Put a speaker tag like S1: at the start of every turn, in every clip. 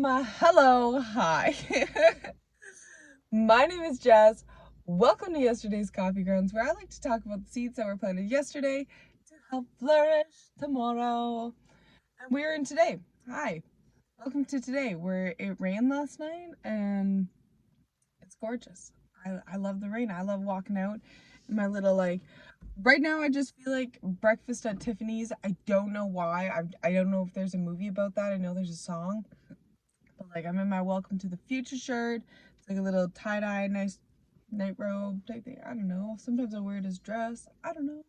S1: Hello, hi. My name is Jazz. Welcome to yesterday's Coffee Grounds, where I like to talk about the seeds that were planted yesterday to help flourish tomorrow. And we're in today. Hi. Welcome to today, where it rained last night and it's gorgeous. I love the rain. I love walking out in my little right now I just feel like breakfast at Tiffany's. I don't know why. I don't know if there's a movie about that. I know there's a song. But like I'm in my Welcome to the Future shirt. It's like a little tie-dye, nice night robe type thing. I don't know. Sometimes I wear it as dress. I don't know.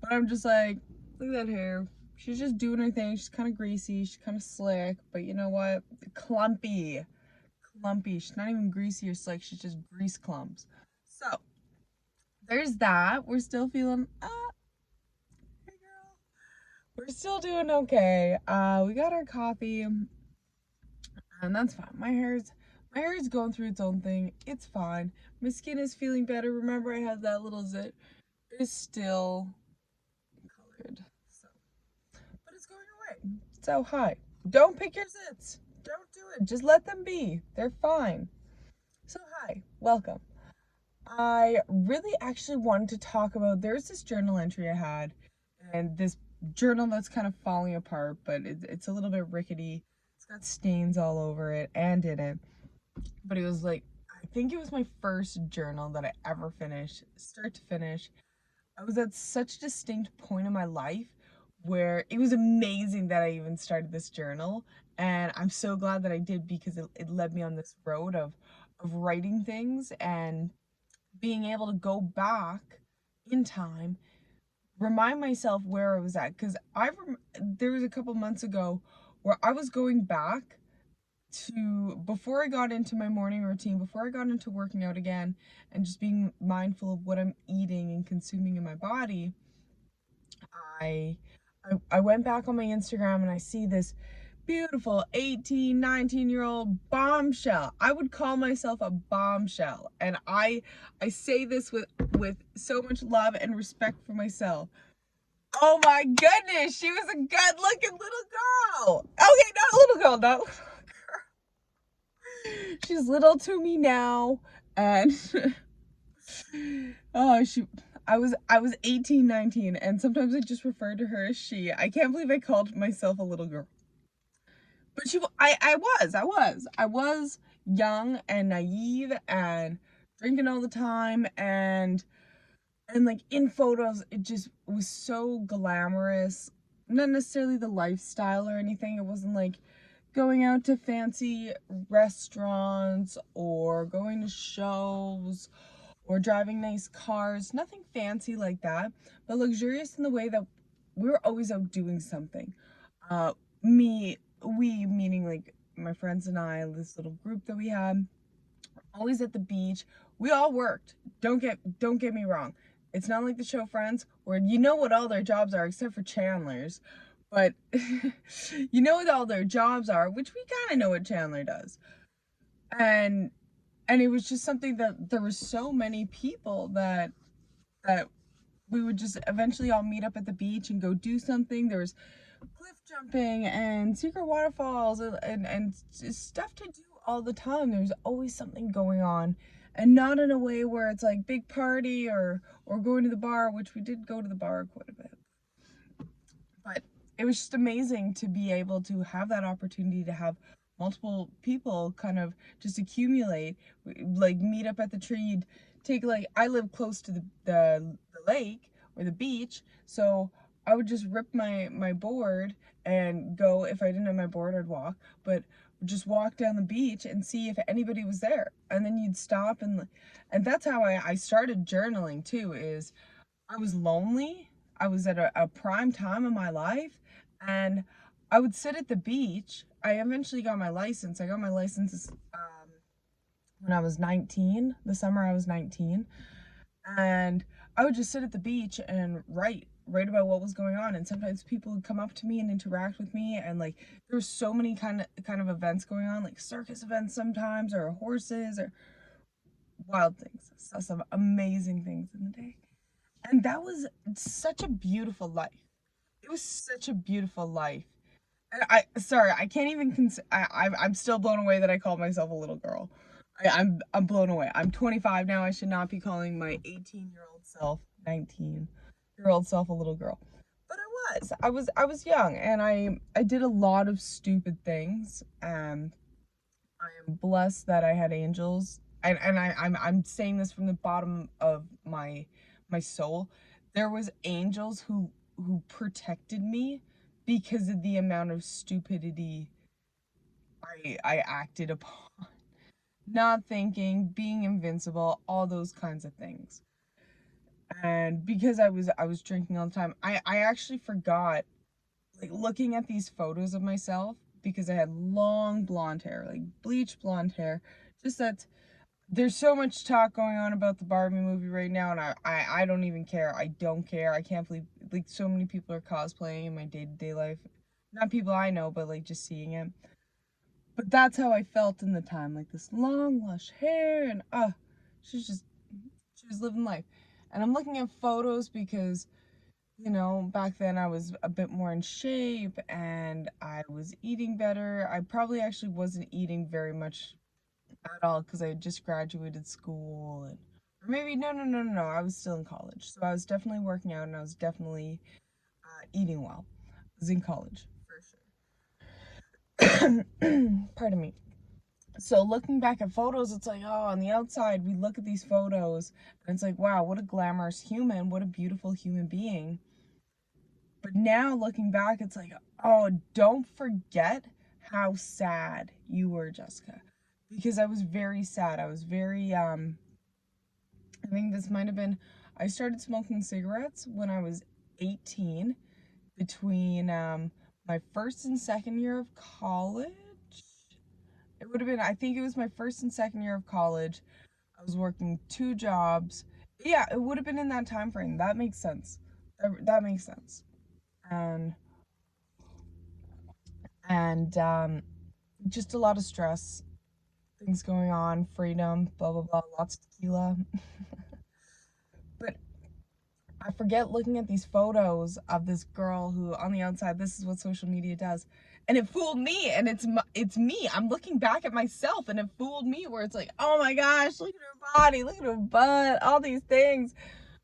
S1: But I'm just like, look at that hair. She's just doing her thing. She's kind of greasy. She's kind of slick. But you know what? Clumpy. Clumpy. She's not even greasy or slick. She's just grease clumps. So, there's that. We're still feeling, hey girl. We're still doing okay. We got our coffee. And that's fine. My hair is going through its own thing. It's fine. My skin is feeling better. Remember I had that little zit. It is still colored. So, but it's going away. So hi. Don't pick your zits. Don't do it. Just let them be. They're fine. So hi. Welcome. I really actually wanted to talk about, there's this journal entry I had, and this journal that's kind of falling apart, but it's a little bit rickety. It's got stains all over it and in it. But it was like, I think it was my first journal that I ever finished, start to finish. I was at such a distinct point in my life where it was amazing that I even started this journal. And I'm so glad that I did, because it led me on this road of writing things and being able to go back in time, remind myself where I was at. Because there was a couple months ago where I was going back to before I got into my morning routine, before I got into working out again, and just being mindful of what I'm eating and consuming in my body. I went back on my Instagram and I see this beautiful 18, 19-year-old bombshell. I would call myself a bombshell, and I say this with so much love and respect for myself. Oh my goodness, she was a good looking little girl. Okay, not a little girl, not a little girl. She's little to me now, and oh, I was 18, 19, and sometimes I just refer to her as she. I can't believe I called myself a little girl. But I was young and naive and drinking all the time, and like in photos it just was so glamorous. Not necessarily the lifestyle or anything. It wasn't like going out to fancy restaurants or going to shows or driving nice cars. Nothing fancy like that, but luxurious in the way that we were always out doing something. Uh, we meaning like my friends and I, this little group that we had, always at the beach. We all worked. Don't get me wrong. It's not like the show Friends, where you know what all their jobs are except for Chandler's, but you know what all their jobs are, which we kind of know what Chandler does. And it was just something that there were so many people that we would just eventually all meet up at the beach and go do something. There was cliff jumping and secret waterfalls and just stuff to do all the time. There's always something going on, and not in a way where it's like big party or going to the bar, which we did go to the bar quite a bit. But it was just amazing to be able to have that opportunity to have multiple people kind of just accumulate, like meet up at the tree. Take, like, I live close to the lake or the beach, so I would just rip my board and go. If I didn't have my board, I'd walk, but just walk down the beach and see if anybody was there. And then you'd stop, and that's how I started journaling too. Is I was lonely. I was at a prime time in my life, and I would sit at the beach. I eventually got my license. I got my license when I was 19, the summer I was 19. And I would just sit at the beach and write about what was going on. And sometimes people would come up to me and interact with me, and like there were so many kind of events going on, like circus events sometimes, or horses, or wild things. Saw some amazing things in the day. And that was such a beautiful life. It was such a beautiful life. Sorry, I can't even I'm still blown away that I called myself a little girl. I'm blown away. I'm 25 now. I should not be calling my 18-year-old self, 19-year-old self a little girl. But I was young, and I did a lot of stupid things. I am blessed that I had angels, and I'm saying this from the bottom of my soul. There was angels who protected me because of the amount of stupidity I acted upon. Not thinking, being invincible, all those kinds of things. And because I was drinking all the time, I actually forgot, like, looking at these photos of myself, because I had long blonde hair, like bleach blonde hair. Just that there's so much talk going on about the Barbie movie right now, and I don't even care. I don't care. I can't believe, like, so many people are cosplaying in my day-to-day life. Not people I know, but like just seeing it. But that's how I felt in the time, like this long, lush hair, and she's just she was living life. And I'm looking at photos because, back then I was a bit more in shape and I was eating better. I probably actually wasn't eating very much at all because I had just graduated school, or maybe no, I was still in college. So I was definitely working out, and I was definitely eating well. I was in college for sure. Pardon me. So looking back at photos, it's like, oh, on the outside, we look at these photos and it's like, wow, what a glamorous human, what a beautiful human being. But now looking back, it's like, oh, don't forget how sad you were, Jessica. Because I was very sad. I was very, I think this might have been, I started smoking cigarettes when I was 18, between my first and second year of college. It would have been, I think it was my first and second year of college. I was working two jobs. Yeah, it would have been in that time frame. That makes sense. That makes sense. And and just a lot of stress, things going on, freedom, blah blah blah, lots of tequila. But I forget looking at these photos of this girl who, on the outside, this is what social media does. And it fooled me, and it's me. I'm looking back at myself, and it fooled me, where it's like, oh my gosh, look at her body, look at her butt, all these things.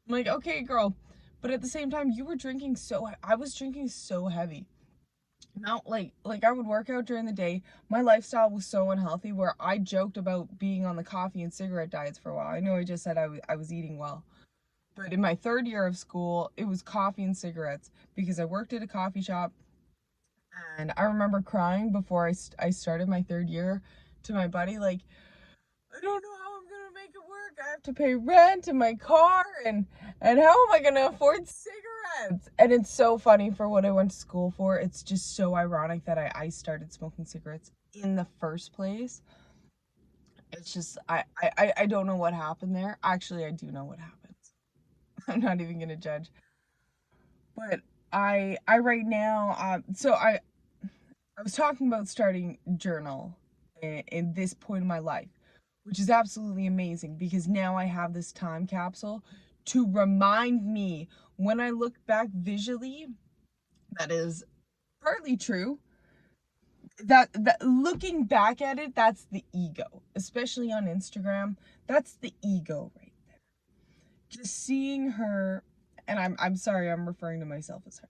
S1: I'm like, okay, girl. But at the same time, you were drinking I was drinking so heavy. Not like I would work out during the day. My lifestyle was so unhealthy, where I joked about being on the coffee and cigarette diets for a while. I know I just said I was eating well. But in my third year of school, it was coffee and cigarettes, because I worked at a coffee shop. And I remember crying before I started my third year to my buddy, like, I don't know how I'm gonna make it work. I have to pay rent in my car, and how am I gonna afford cigarettes? And it's so funny for what I went to school for. It's just so ironic that I started smoking cigarettes in the first place. It's just I don't know what happened there. Actually, I do know what happened. I'm not even gonna judge. But I right now, so I was talking about starting journal in this point in my life, which is absolutely amazing, because now I have this time capsule to remind me, when I look back visually, that is partly true. That looking back at it, that's the ego, especially on Instagram. That's the ego right there. Just seeing her, and I'm sorry, I'm referring to myself as her,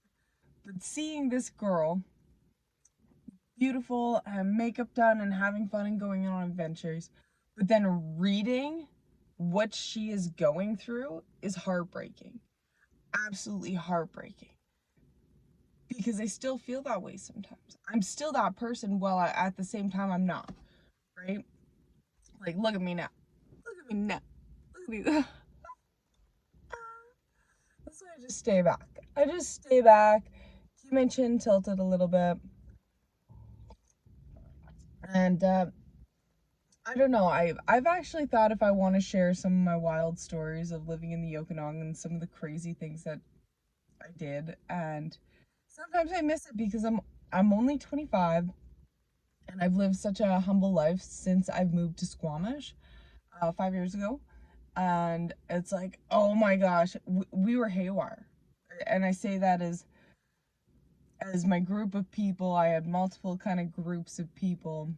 S1: but seeing this girl, beautiful, makeup done, and having fun and going on adventures, but then reading what she is going through is heartbreaking. Absolutely heartbreaking. Because I still feel that way sometimes. I'm still that person, while at the same time I'm not. Right? Like, look at me now. Look at me now. Look at me. That's why I just stay back. I just stay back, keep my chin tilted a little bit, and I don't know. I've actually thought if I want to share some of my wild stories of living in the Okanagan and some of the crazy things that I did, and sometimes I miss it, because I'm only 25, and I've lived such a humble life since I've moved to Squamish 5 years ago, and it's like, oh my gosh, we were haywire, and I say that as as my group of people, I had multiple kind of groups of people,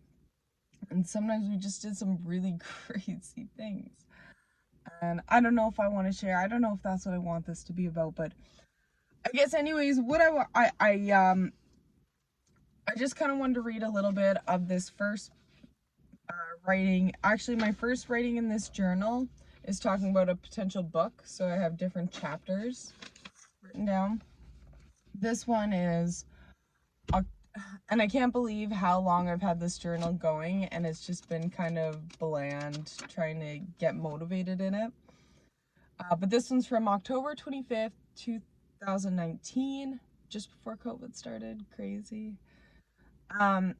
S1: and sometimes we just did some really crazy things. And I don't know if I want to share. I don't know if that's what I want this to be about, but I guess anyways, what I just kind of wanted to read a little bit of this first writing. Actually, my first writing in this journal is talking about a potential book, so I have different chapters written down. This one is, and I can't believe how long I've had this journal going, and it's just been kind of bland trying to get motivated in it. But this one's from October 25th, 2019, just before COVID started. Crazy. And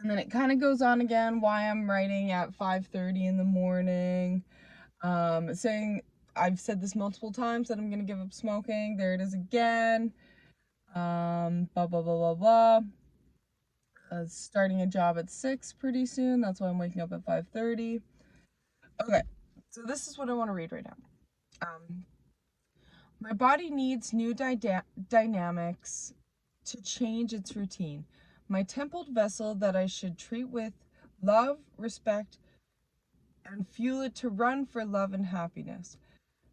S1: then it kind of goes on again why I'm writing at 5:30 in the morning. Saying I've said this multiple times that I'm gonna give up smoking. There it is again. Blah blah blah blah blah. Starting a job at 6 pretty soon. That's why I'm waking up at 5:30. Okay, so this is what I want to read right now. My body needs new dynamics to change its routine. My templed vessel that I should treat with love, respect, and fuel it to run for love and happiness.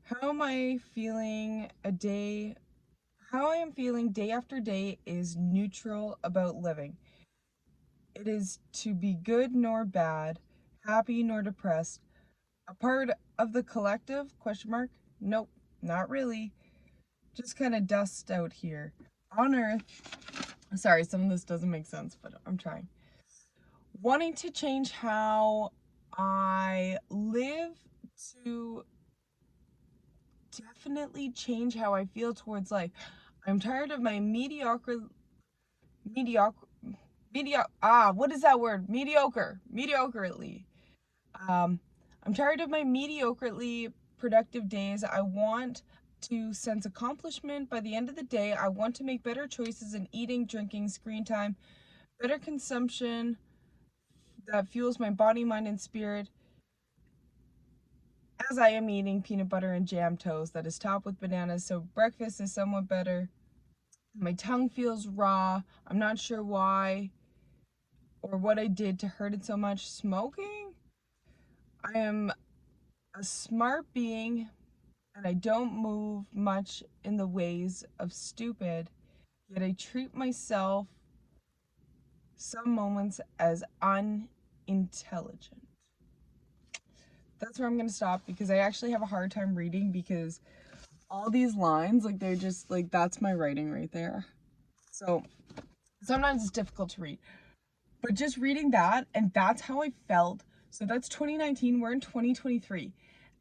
S1: How am I feeling how I am feeling day after day is neutral about living. It is to be good nor bad, happy nor depressed. A part of the collective? Question mark. Nope, not really. Just kind of dust out here. On Earth, sorry, some of this doesn't make sense, but I'm trying. Wanting to change how I live to definitely change how I feel towards life. I'm tired of my mediocre, what is that word? Mediocrely. I'm tired of my mediocrely productive days. I want to sense accomplishment by the end of the day. I want to make better choices in eating, drinking, screen time, better consumption that fuels my body, mind, and spirit. As I am eating peanut butter and jam toast that is topped with bananas, so breakfast is somewhat better. My tongue feels raw. I'm not sure why or what I did to hurt it so much. Smoking? I am a smart being and I don't move much in the ways of stupid, yet I treat myself some moments as unintelligent. That's where I'm gonna stop because I actually have a hard time reading because all these lines, like they're just like, that's my writing right there. So sometimes it's difficult to read. But just reading that, and that's how I felt. So that's 2019, we're in 2023.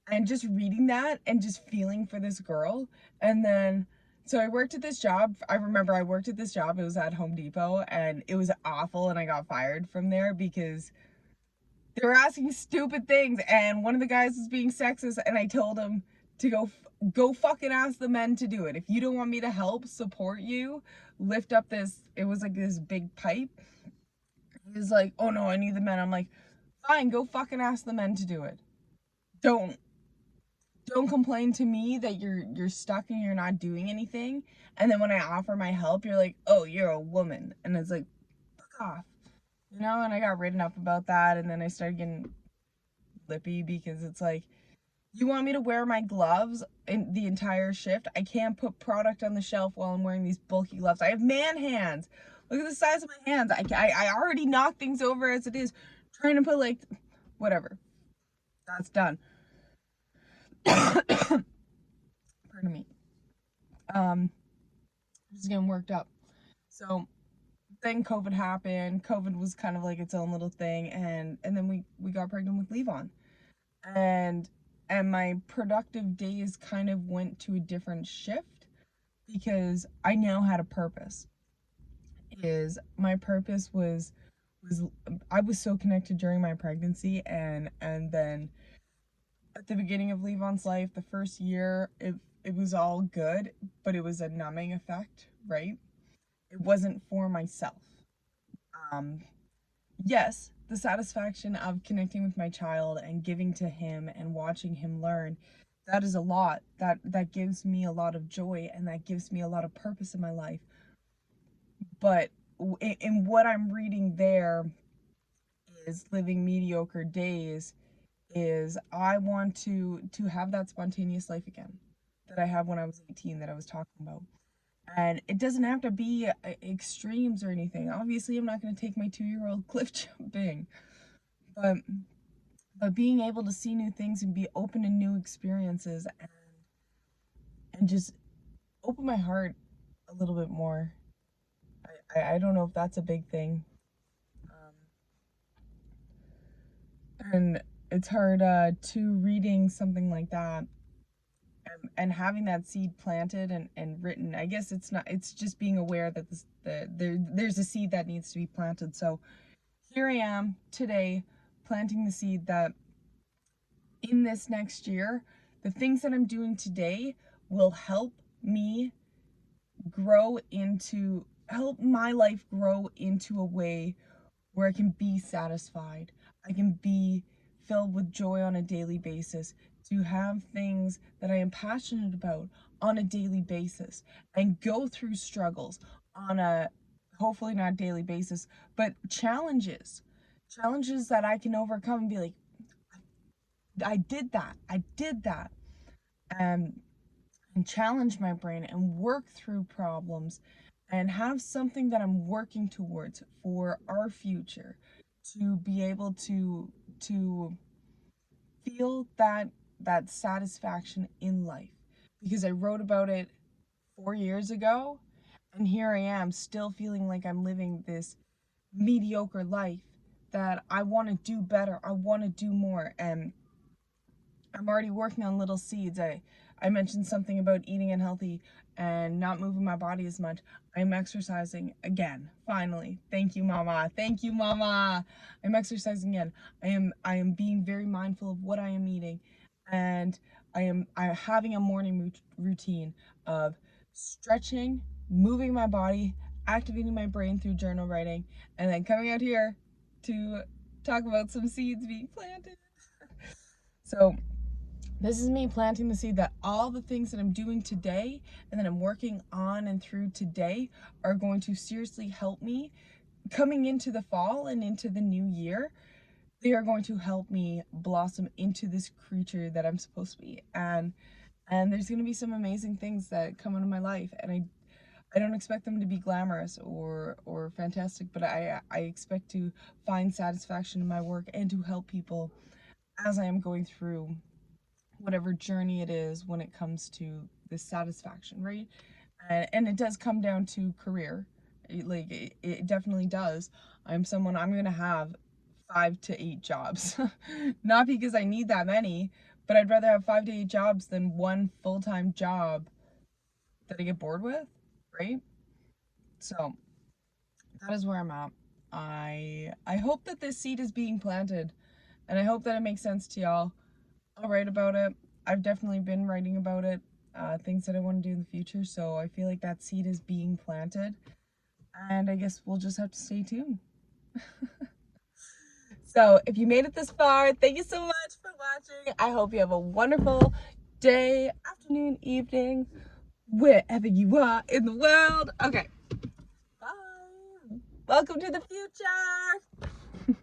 S1: And just reading that and just feeling for this girl. And then, so I worked at this job. I remember I worked at this job. It was at Home Depot and it was awful. And I got fired from there because they were asking stupid things. And one of the guys was being sexist. And I told him to go fucking ask the men to do it. If you don't want me to help support you, lift up this, it was like this big pipe. He's like, oh no, I need the men. I'm like, fine, go fucking ask the men to do it. Don't complain to me that you're stuck and you're not doing anything. And then when I offer my help, you're like, oh, you're a woman. And it's like, fuck off. You know, and I got written up about that. And then I started getting lippy because it's like, you want me to wear my gloves in the entire shift? I can't put product on the shelf while I'm wearing these bulky gloves. I have man hands. Look at the size of my hands. I already knock things over as it is. Trying to put like, whatever. That's done. Pardon me. Just getting worked up. So then COVID happened. COVID was kind of like its own little thing, and then we got pregnant with Levon. And my productive days kind of went to a different shift because I now had a purpose. My purpose was I was so connected during my pregnancy, and then at the beginning of Levon's life, the first year, it was all good, but it was a numbing effect, right? It wasn't for myself. Yes, the satisfaction of connecting with my child and giving to him and watching him learn, that is a lot. That gives me a lot of joy and that gives me a lot of purpose in my life. But in what I'm reading there is living mediocre days is I want to have that spontaneous life again that I had when I was 18 that I was talking about. And it doesn't have to be extremes or anything. Obviously, I'm not going to take my 2-year-old cliff jumping, but being able to see new things and be open to new experiences and just open my heart a little bit more. I don't know if that's a big thing. And it's hard to reading something like that and having that seed planted and written. I guess it's not, it's just being aware that there's a seed that needs to be planted. So here I am today planting the seed that in this next year, the things that I'm doing today will help me help my life grow into a way where I can be satisfied. I can be filled with joy on a daily basis, to have things that I am passionate about on a daily basis and go through struggles on a hopefully not daily basis, but challenges that I can overcome and be like, I did that. I did that. And challenge my brain and work through problems and have something that I'm working towards for our future, to be able to feel that satisfaction in life, because I wrote about it 4 years ago and here I am still feeling like I'm living this mediocre life that I want to do better. I want to do more, and I'm already working on little seeds. I mentioned something about eating unhealthy and not moving my body as much. I'm exercising again, finally. Thank you, mama. Thank you, mama. I'm exercising again. I am being very mindful of what I am eating, and I'm having a morning routine of stretching, moving my body, activating my brain through journal writing, and then coming out here to talk about some seeds being planted. So this is me planting the seed that all the things that I'm doing today and that I'm working on and through today are going to seriously help me coming into the fall and into the new year. They are going to help me blossom into this creature that I'm supposed to be. And there's going to be some amazing things that come out of my life, and I don't expect them to be glamorous or fantastic, but I expect to find satisfaction in my work and to help people as I am going through whatever journey it is when it comes to this satisfaction, right? And it does come down to career. It definitely does. I'm going to have 5 to 8 jobs. Not because I need that many, but I'd rather have 5 to 8 jobs than one full-time job that I get bored with, right? So that is where I'm at. I hope that this seed is being planted, and I hope that it makes sense to y'all. I'll write about it. I've definitely been writing about it, things that I want to do in the future, so I feel like that seed is being planted, and I guess we'll just have to stay tuned. So if you made it this far, thank you so much for watching. I hope you have a wonderful day, afternoon, evening, wherever you are in the world. Okay, bye. Welcome to the future.